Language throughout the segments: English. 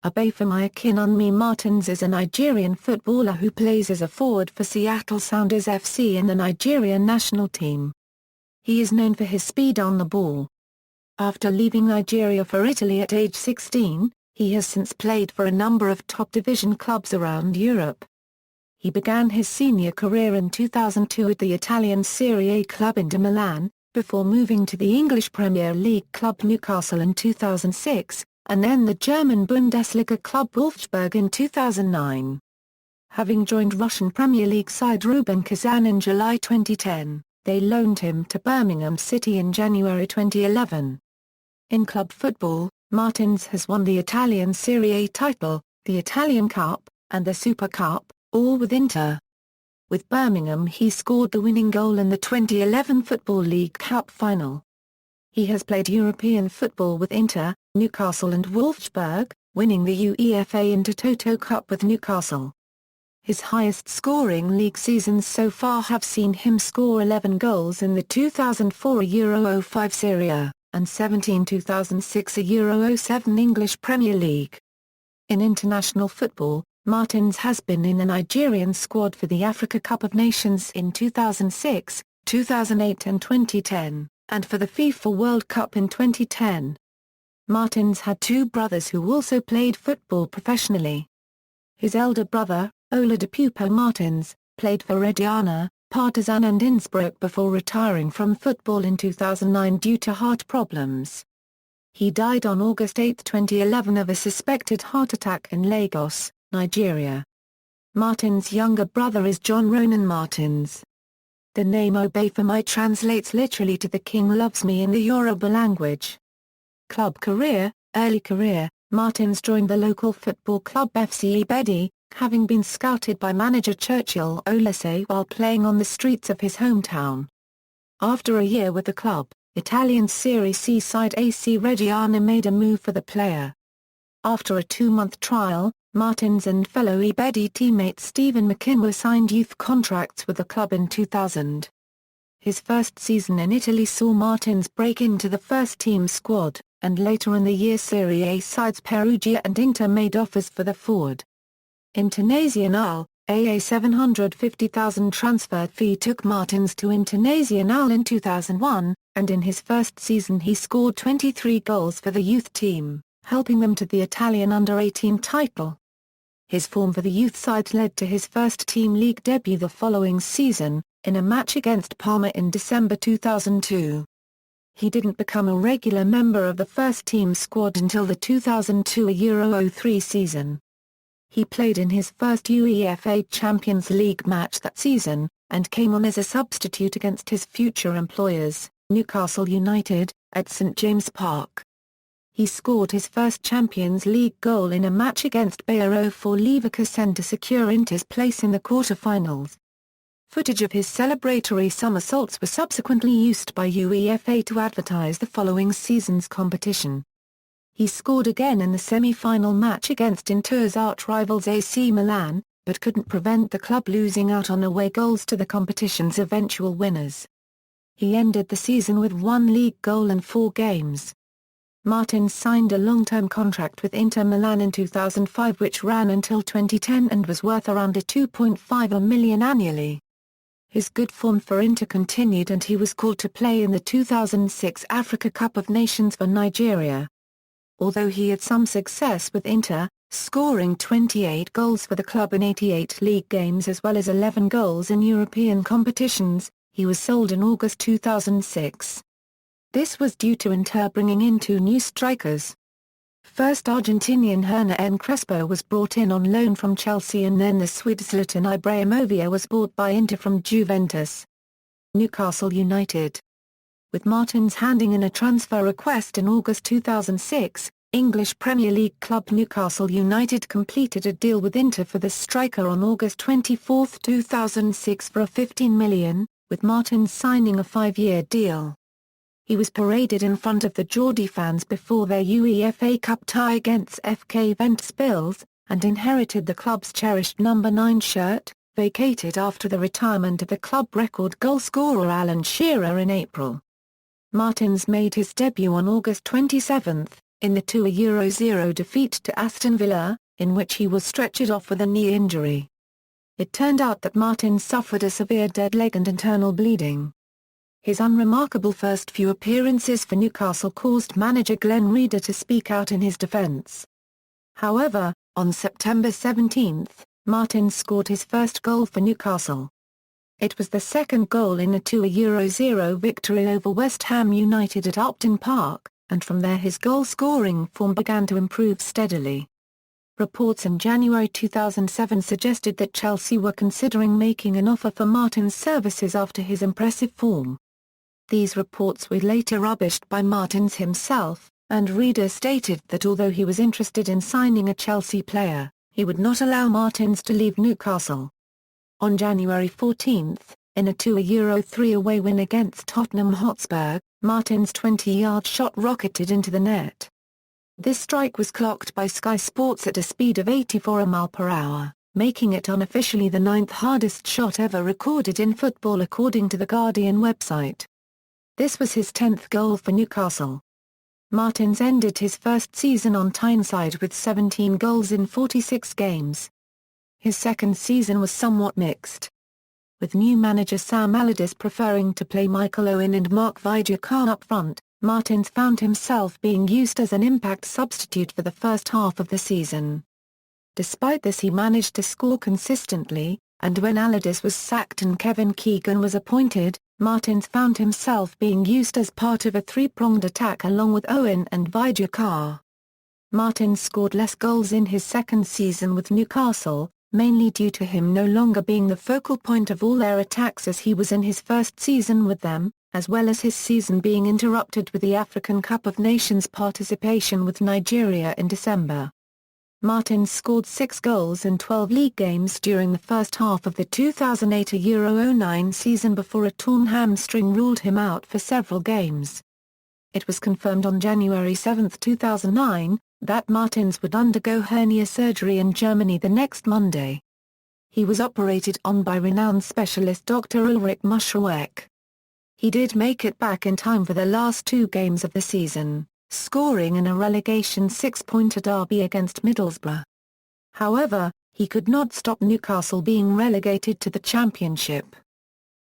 Obafemi Akinwunmi Martins is a Nigerian footballer who plays as a forward for Seattle Sounders FC in the Nigerian national team. He is known for his speed on the ball. After leaving Nigeria for Italy at age 16, he has since played for a number of top-division clubs around Europe. He began his senior career in 2002 at the Italian Serie A club Inter Milan, before moving to the English Premier League club Newcastle in 2006, and then the German Bundesliga club Wolfsburg in 2009. Having joined Russian Premier League side Rubin Kazan in July 2010, they loaned him to Birmingham City in January 2011. In club football, Martins has won the Italian Serie A title, the Italian Cup, and the Super Cup, all with Inter. With Birmingham he scored the winning goal in the 2011 Football League Cup final. He has played European football with Inter, Newcastle and Wolfsburg, winning the UEFA Intertoto Cup with Newcastle. His highest-scoring league seasons so far have seen him score 11 goals in the 2004 Euro 05 Serie A, and 17 2006 Euro 07 English Premier League. In international football, Martins has been in the Nigerian squad for the Africa Cup of Nations in 2006, 2008 and 2010, and for the FIFA World Cup in 2010. Martins had two brothers who also played football professionally. His elder brother, Oladipo Martins, played for Reggiana, Partizan and Innsbruck before retiring from football in 2009 due to heart problems. He died on August 8, 2011 of a suspected heart attack in Lagos, Nigeria. Martins' younger brother is John Ronan Martins. The name Obafemi translates literally to "the king loves me" in the Yoruba language. Club career: early career, Martins joined the local football club FC Ibedi, having been scouted by manager Churchill Olise while playing on the streets of his hometown. After a year with the club, Italian Serie C side AC Reggiana made a move for the player. After a 2-month trial, Martins and fellow Ibedi teammate Stephen McKinnon signed youth contracts with the club in 2000. His first season in Italy saw Martins break into the first-team squad, and later in the year Serie A sides Perugia and Inter made offers for the forward. Internazionale, a €750,000 transfer fee took Martins to Internazionale in 2001, and in his first season he scored 23 goals for the youth team, helping them to the Italian under-18 title. His form for the youth side led to his first-team league debut the following season, in a match against Parma in December 2002. He didn't become a regular member of the first-team squad until the 2002 Euro 03 season. He played in his first UEFA Champions League match that season, and came on as a substitute against his future employers, Newcastle United, at St James Park. He scored his first Champions League goal in a match against Bayer 04 Leverkusen to secure Inter's place in the quarter-finals. Footage of his celebratory somersaults were subsequently used by UEFA to advertise the following season's competition. He scored again in the semi-final match against Inter's arch-rivals AC Milan, but couldn't prevent the club losing out on away goals to the competition's eventual winners. He ended the season with 1 league goal in 4 games. Martins signed a long-term contract with Inter Milan in 2005 which ran until 2010 and was worth around €2.5 million annually. His good form for Inter continued and he was called to play in the 2006 Africa Cup of Nations for Nigeria. Although he had some success with Inter, scoring 28 goals for the club in 88 league games as well as 11 goals in European competitions, he was sold in August 2006. This was due to Inter bringing in 2 new strikers. First Argentinian Hernan Crespo was brought in on loan from Chelsea and then the Swede Zlatan Ibrahimovic was bought by Inter from Juventus. Newcastle United. With Martins handing in a transfer request in August 2006, English Premier League club Newcastle United completed a deal with Inter for the striker on August 24, 2006 for $15 million, with Martins signing a 5-year deal. He was paraded in front of the Geordie fans before their UEFA Cup tie against FK Ventspils, and inherited the club's cherished number 9 shirt, vacated after the retirement of the club record goalscorer Alan Shearer in April. Martins made his debut on August 27, in the 2-0 defeat to Aston Villa, in which he was stretchered off with a knee injury. It turned out that Martins suffered a severe dead leg and internal bleeding. His unremarkable first few appearances for Newcastle caused manager Glenn Reeder to speak out in his defence. However, on September 17, Martins scored his first goal for Newcastle. It was the second goal in a 2-0 victory over West Ham United at Upton Park, and from there his goal-scoring form began to improve steadily. Reports in January 2007 suggested that Chelsea were considering making an offer for Martins' services after his impressive form. These reports were later rubbished by Martins himself, and Reeder stated that although he was interested in signing a Chelsea player, he would not allow Martins to leave Newcastle. On January 14, in a 2-3 away win against Tottenham Hotspur, Martins' 20-yard shot rocketed into the net. This strike was clocked by Sky Sports at a speed of 84 mph, making it unofficially the 9th hardest shot ever recorded in football according to the Guardian website. This was his 10th goal for Newcastle. Martins ended his first season on Tyneside with 17 goals in 46 games. His second season was somewhat mixed. With new manager Sam Allardyce preferring to play Michael Owen and Mark Viduka up front, Martins found himself being used as an impact substitute for the first half of the season. Despite this, he managed to score consistently, and when Allardyce was sacked and Kevin Keegan was appointed, Martins found himself being used as part of a three-pronged attack along with Owen and Viduka. Martins scored less goals in his second season with Newcastle, mainly due to him no longer being the focal point of all their attacks as he was in his first season with them, as well as his season being interrupted with the African Cup of Nations participation with Nigeria in December. Martins scored 6 goals in 12 league games during the first half of the 2008-09 season before a torn hamstring ruled him out for several games. It was confirmed on January 7, 2009, that Martins would undergo hernia surgery in Germany the next Monday. He was operated on by renowned specialist Dr. Ulrich Muschelweck. He did make it back in time for the last 2 games of the season, scoring in a relegation 6-pointer derby against Middlesbrough. However, he could not stop Newcastle being relegated to the Championship.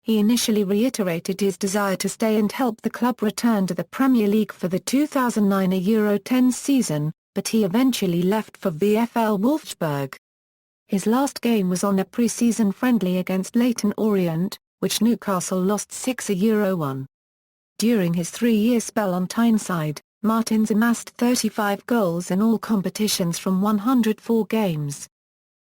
He initially reiterated his desire to stay and help the club return to the Premier League for the 2009-10 season, but he eventually left for VfL Wolfsburg. His last game was on a pre-season friendly against Leyton Orient, which Newcastle lost 6-1. During his 3-year spell on Tyneside, Martins amassed 35 goals in all competitions from 104 games.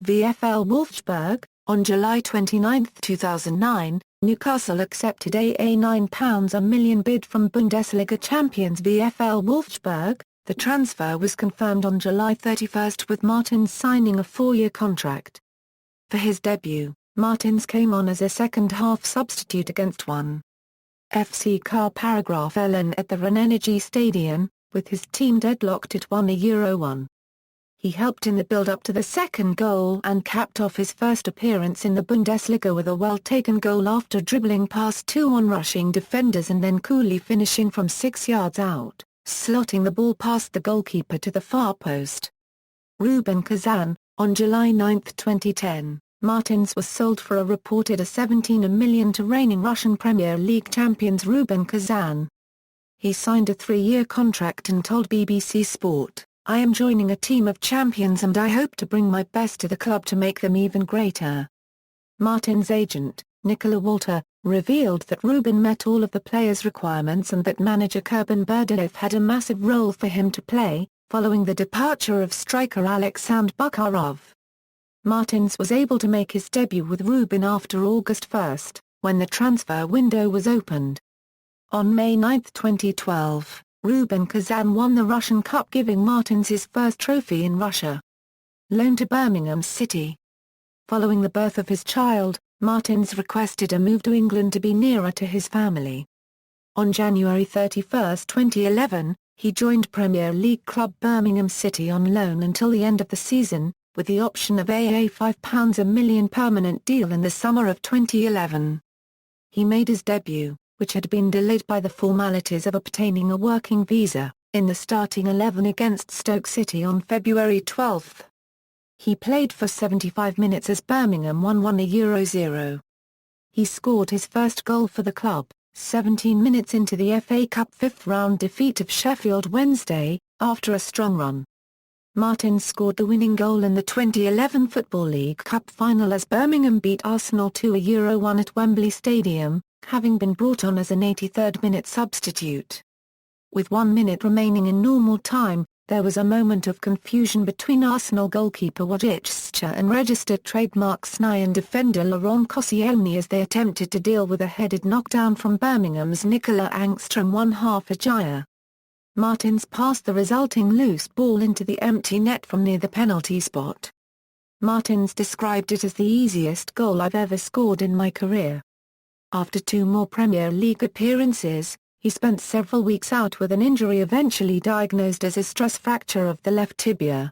VfL Wolfsburg, on July 29, 2009, Newcastle accepted a £9 million bid from Bundesliga champions VfL Wolfsburg. The transfer was confirmed on July 31 with Martins signing a 4-year contract. For his debut, Martins came on as a second-half substitute against 1. FC Car Paragraph Ellen at the Rhein-Energy Stadium, with his team deadlocked at 1-1. He helped in the build-up to the second goal and capped off his first appearance in the Bundesliga with a well-taken goal after dribbling past 2 on-rushing defenders and then coolly finishing from 6 yards out, slotting the ball past the goalkeeper to the far post. Rubin Kazan, on July 9, 2010. Martins was sold for a reported $17 million to reigning Russian Premier League champions Rubin Kazan. He signed a 3-year contract and told BBC Sport, "I am joining a team of champions and I hope to bring my best to the club to make them even greater." Martins' agent, Nicola Walter, revealed that Rubin met all of the players' requirements and that manager Kurban Berdiev had a massive role for him to play, following the departure of striker Alexander Bukharov. Martins was able to make his debut with Rubin after August 1, when the transfer window was opened. On May 9, 2012, Rubin Kazan won the Russian Cup, giving Martins his first trophy in Russia. Loaned to Birmingham City. Following the birth of his child, Martins requested a move to England to be nearer to his family. On January 31, 2011, he joined Premier League club Birmingham City on loan until the end of the season, with the option of a £5 million permanent deal in the summer of 2011. He made his debut, which had been delayed by the formalities of obtaining a working visa, in the starting 11 against Stoke City on February 12. He played for 75 minutes as Birmingham won 1-0. He scored his first goal for the club, 17 minutes into the FA Cup fifth-round defeat of Sheffield Wednesday, after a strong run. Martins scored the winning goal in the 2011 Football League Cup final as Birmingham beat Arsenal 2-1 at Wembley Stadium, having been brought on as an 83rd-minute substitute. With 1 minute remaining in normal time, there was a moment of confusion between Arsenal goalkeeper Wojciech and registered trademark Snian defender Laurent Koscielny as they attempted to deal with a headed knockdown from Birmingham's Nicola Angstrom 1/2 Ajaya. Martins passed the resulting loose ball into the empty net from near the penalty spot. Martins described it as the easiest goal I've ever scored in my career. After 2 more Premier League appearances, he spent several weeks out with an injury eventually diagnosed as a stress fracture of the left tibia.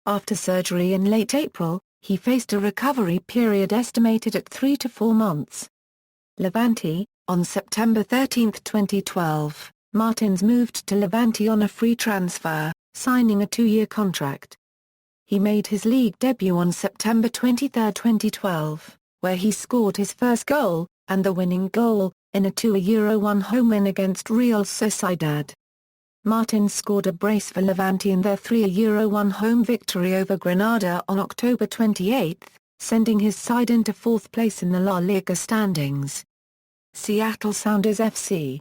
After surgery in late April, he faced a recovery period estimated at 3 to 4 months. Levante. On September 13, 2012, Martins moved to Levante on a free transfer, signing a 2-year contract. He made his league debut on September 23, 2012, where he scored his first goal, and the winning goal, in a 2-1 home win against Real Sociedad. Martins scored a brace for Levante in their 3-1 home victory over Granada on October 28, sending his side into 4th place in the La Liga standings. Seattle Sounders FC.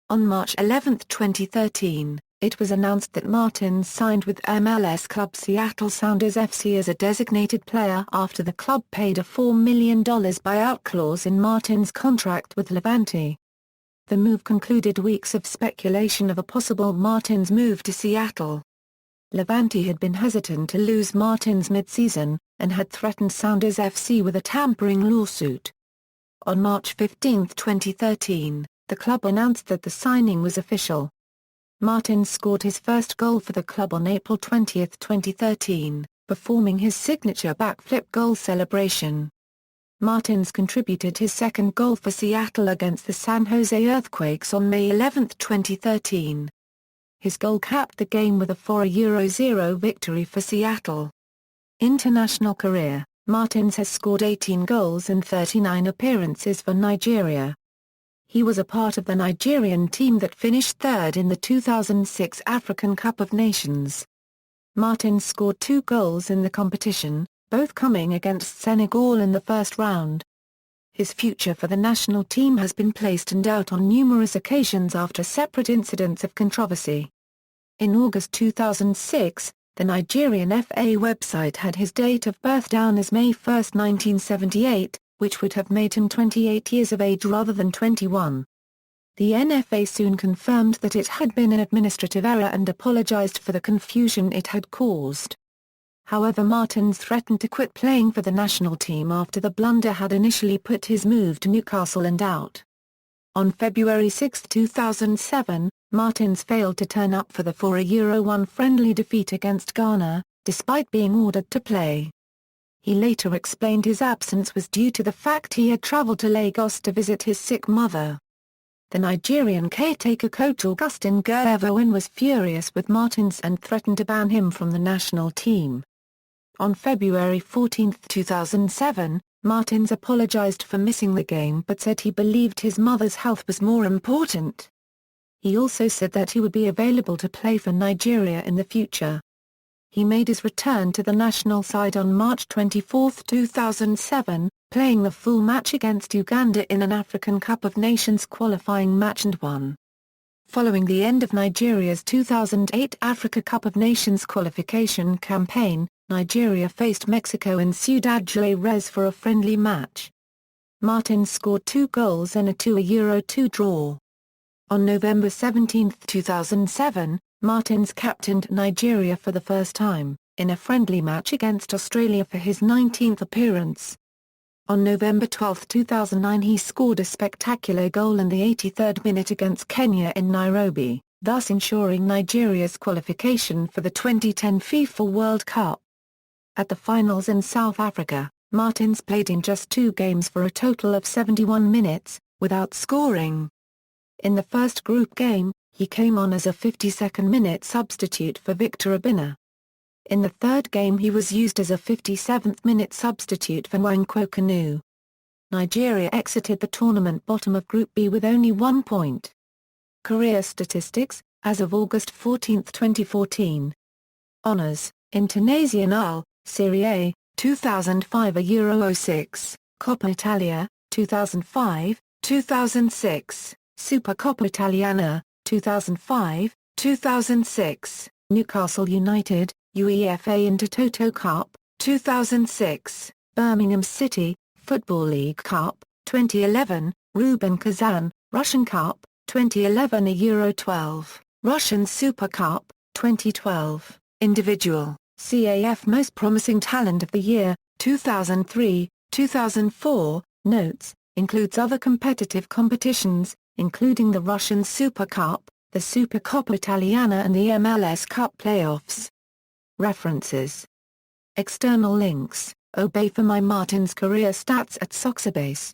On March 11, 2013, it was announced that Martins signed with MLS club Seattle Sounders FC as a designated player after the club paid a $4 million buyout clause in Martins' contract with Levante. The move concluded weeks of speculation of a possible Martins move to Seattle. Levante had been hesitant to lose Martins mid-season, and had threatened Sounders FC with a tampering lawsuit. On March 15, 2013, the club announced that the signing was official. Martins scored his first goal for the club on April 20, 2013, performing his signature backflip goal celebration. Martins contributed his second goal for Seattle against the San Jose Earthquakes on May 11, 2013. His goal capped the game with a 4-0 victory for Seattle. International career. Martins has scored 18 goals in 39 appearances for Nigeria. He was a part of the Nigerian team that finished third in the 2006 African Cup of Nations. Martins scored 2 goals in the competition, both coming against Senegal in the first round. His future for the national team has been placed in doubt on numerous occasions after separate incidents of controversy. In August 2006, the Nigerian FA website had his date of birth down as May 1, 1978, which would have made him 28 years of age rather than 21. The NFA soon confirmed that it had been an administrative error and apologized for the confusion it had caused. However, Martins threatened to quit playing for the national team after the blunder had initially put his move to Newcastle in doubt. On February 6, 2007, Martins failed to turn up for the 4-1 friendly defeat against Ghana, despite being ordered to play. He later explained his absence was due to the fact he had traveled to Lagos to visit his sick mother. The Nigerian caretaker coach Augustine Gervowin was furious with Martins and threatened to ban him from the national team. On February 14, 2007, Martins apologized for missing the game but said he believed his mother's health was more important. He also said that he would be available to play for Nigeria in the future. He made his return to the national side on March 24, 2007, playing the full match against Uganda in an African Cup of Nations qualifying match and won. Following the end of Nigeria's 2008 Africa Cup of Nations qualification campaign, Nigeria faced Mexico in Ciudad Juárez for a friendly match. Martins scored 2 goals in a 2-2 draw. On November 17, 2007, Martins captained Nigeria for the first time, in a friendly match against Australia for his 19th appearance. On November 12, 2009 he scored a spectacular goal in the 83rd minute against Kenya in Nairobi, thus ensuring Nigeria's qualification for the 2010 FIFA World Cup. At the finals in South Africa, Martins played in just 2 games for a total of 71 minutes, without scoring. In the first group game, He came on as a 52nd-minute substitute for Victor Obinna. In the third game he was used as a 57th-minute substitute for Nwankwo Kanu. Nigeria exited the tournament bottom of Group B with only 1 point. Career statistics, as of August 14, 2014. Honours: Internazionale, Serie A, 2005 Euro 06, Coppa Italia, 2005, 2006, Supercoppa Italiana, 2005, 2006, Newcastle United, UEFA Intertoto Cup, 2006, Birmingham City, Football League Cup, 2011, Rubin Kazan, Russian Cup, 2011 Euro 12, Russian Super Cup, 2012, Individual, CAF Most Promising Talent of the Year, 2003, 2004, Notes, includes other competitive competitions, including the Russian Super Cup, the Supercoppa Italiana and the MLS Cup playoffs. References. External links: Obafemi Martins' career stats at Soxabase.